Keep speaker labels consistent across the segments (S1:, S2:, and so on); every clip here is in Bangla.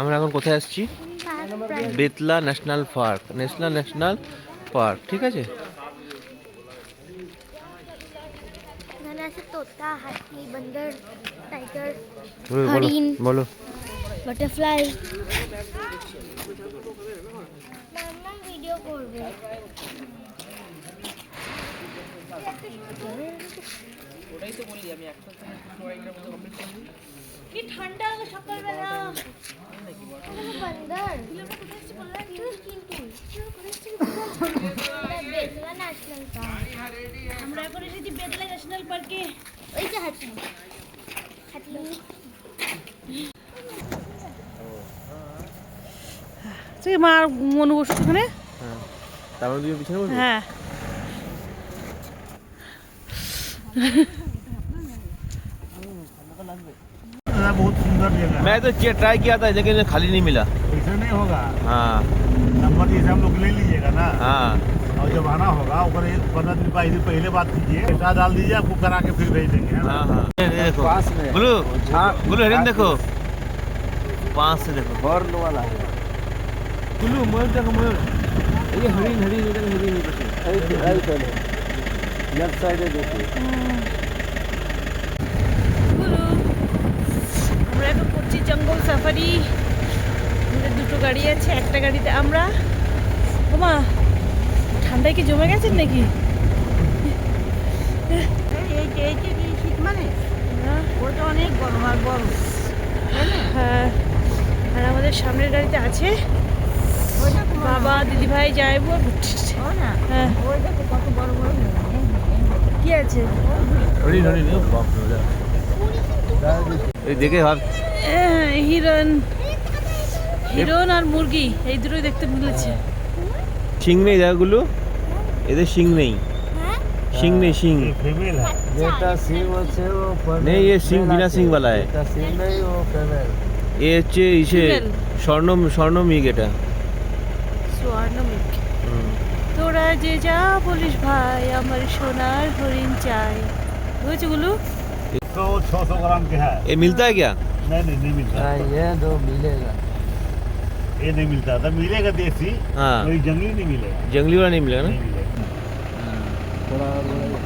S1: আমরা এখন কোথায় আসছি? Betla national park, national park, ঠিক আছে।
S2: এখানে আছে তোতা, হাতি, বান্দর, টাইগার,
S1: বলো
S2: হরিণ,
S1: বলো।
S2: বাটারফ্লাই। মাম্মা ভিডিও করবে।
S3: ওটাই তো বলি আমি একসাথে ড্রয়িংটার মধ্যে কমপ্লিট করব।
S2: কি ঠান্ডা সকালবেলা। বান্দর বেতলা ন্যাশনাল পার্ক।
S4: আমরা এখন এসেছি বেতলা ন্যাশনাল পার্কে।
S2: ওই যে হাতি হাতি
S4: তুই মা মনু বসে ওখানে।
S1: হ্যাঁ, তারপর তুমি পিছনে বসো।
S4: হ্যাঁ
S5: बहुत सुंदर जगह है।
S1: मैं तो ट्राई किया था लेकिन खाली नहीं मिला।
S5: ऐसा नहीं होगा,
S1: हाँ
S5: नंबर जैसे हम लोग ले लीजिएगा ना,
S1: हाँ
S5: और जब आना होगा ऊपर 15 दिन पहले बात कीजिए, पैसा डाल दीजिए, आपको करा के फिर भेज देंगे, है ना?
S1: हाँ हाँ। ये देखो बोलो बोलो, हरिण देखो, पास से देखो,
S3: हॉर्न वाला है।
S1: बोलो मयूर देखो, मयूर। ये हरिण हरिण इधर हरिण इधर से।
S3: এই চলে লেফট সাইডে দেখো।
S4: আমরা এখন করছি জঙ্গল সাফারি। আমাদের দুটো গাড়ি আছে, একটা গাড়িতে আমরা। ওমা ঠান্ডায় কি জমে গেছেন নাকি?
S6: শীত মানে ওটা অনেক গরম আর বড়।
S4: হ্যাঁ, আর আমাদের সামনের গাড়িতে আছে বাবা, দিদিভাই, যাইবো। হ্যাঁ,
S6: ওই দেখো কত বড় বড়
S4: কি আছে?
S1: हरिण हरिण बाप रे। ये देखे भाग।
S4: হিরণ, হিরণ আর মুরগি এই দুটোই দেখতে মিলেছে।
S1: শিং নেই জায়গাগুলো, এদের শিং নেই, শিং নেই, শিং
S5: ये फीमेल है।
S3: যেটা সিং আছে ও female,
S1: नहीं, ये सिंग बिना सिंग वाला है।
S3: যেটা সিং নেই ও ফিমেল।
S1: এ হচ্ছে ইসে
S4: Female।
S1: স্বর্ণ মিগ এটা।
S4: স্বর্ণমিক। তোরা যে যা বলিস ভাই, আমার সোনার হরিণ চাই। বুঝেছো গুলু?
S5: तो 600 ग्राम के है।
S1: ये मिलता है क्या?
S5: नहीं मिलता,
S3: হ্যাঁ ये दो मिलेगा।
S5: ये नहीं मिलता था, मिलेगा देसी,
S1: हाँ
S5: कोई जंगली नहीं मिलेगा,
S1: जंगली वाला नहीं मिलेगा ना।
S5: नहीं मिलेगा।
S3: थोड़ा और बढ़ाइए।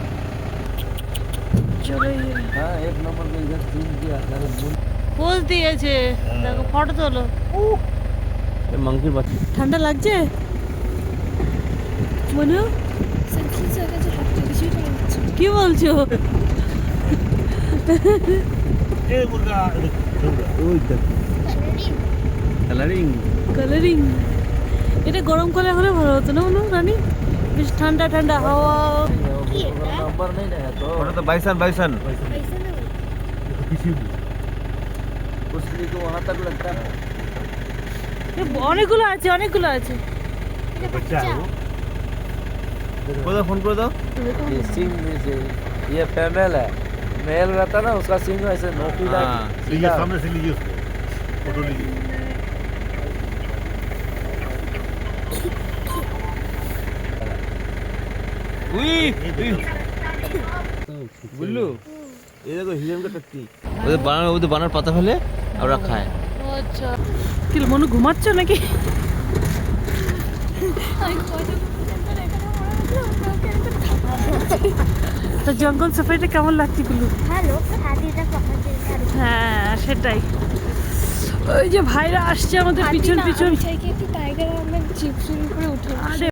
S4: চলো
S3: हाँ एक नंबर पे इधर सीन किया अरे
S4: পোজ দিয়েছে, দেখো ফটো তোলো।
S1: ये मंकी बच्चा।
S4: ঠান্ডা লাগছে মনু? কি বলছো?
S5: ये मुर्गा
S1: कलरिंग
S4: কালারিং। এটা গরমকালে হলে ভালো হতো না মনু রানী? বেশ ঠান্ডা ঠান্ডা হাওয়া।
S3: नंबर नहीं ना है तो
S1: ওটা তো বাইসন বাইসন।
S5: किसी भी
S3: कुछ को वहाँ तक लगता है।
S4: অনেকগুলো আছে, অনেকগুলো আছে।
S5: बच्चा है वो।
S1: কোথাও ফোন করে দাও।
S3: ये सिंग में से ये फीमेल है, मेल रहता ना उसका सिंग ऐसे नोकीला
S1: हाँ।
S5: लीजिए, सामने से लीजिए उसको, फोटो लीजिए।
S1: উই বুল্লু, এই দেখো হিরণ का टट्टी। ওদের বানার পাতা ফেলে ওরা খায়।
S4: আচ্ছা, কি মনু ঘুমাচ্ছ নাকি? তো জঙ্গল সাফারিটা কেমন লাগছে গুলু?
S2: হ্যালো হাতিটা পকাতে।
S4: হ্যাঁ সেটাই। ওই যে ভাইরা আসছে আমাদের পিছন পিছন।
S2: একটু টাইগার আমরা জিপসির উপরে উঠে
S4: আরে